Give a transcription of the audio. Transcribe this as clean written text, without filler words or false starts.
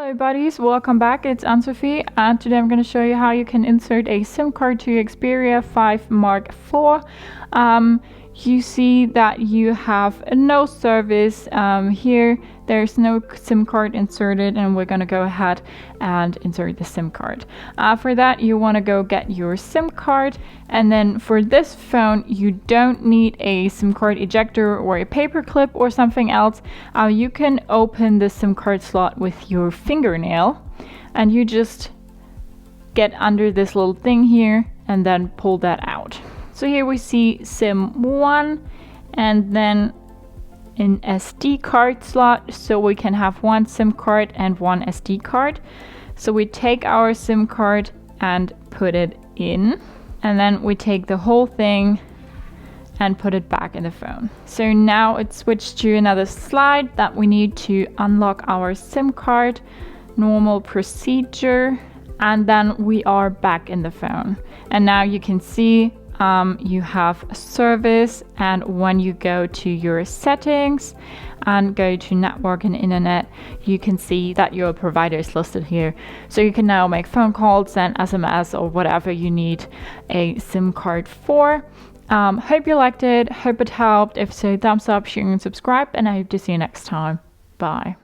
Hello buddies, welcome back. It's Anne-Sophie and today I'm going to show you how you can insert a SIM card to your Xperia 5 Mark IV. You see that you have no service here. There's no SIM card inserted, and we're going to go ahead and insert the SIM card. For that, you want to go get your SIM card, and then for this phone you don't need a SIM card ejector or a paper clip or something else. You can open the SIM card slot with your fingernail, and you just get under this little thing here and then pull that out. So here we see SIM 1 and then an SD card slot, so we can have one SIM card and one SD card. So we take our SIM card and put it in, and then we take the whole thing and put it back in the phone. So now it's switched to another slide that we need to unlock our SIM card, normal procedure, and then we are back in the phone. And now you can see you have service, and when you go to your settings and go to network and internet, you can see that your provider is listed here. So you can now make phone calls, send SMS, or whatever you need a SIM card for. Hope you liked it, hope it helped. If so, thumbs up, share and subscribe, and I hope to see you next time. Bye.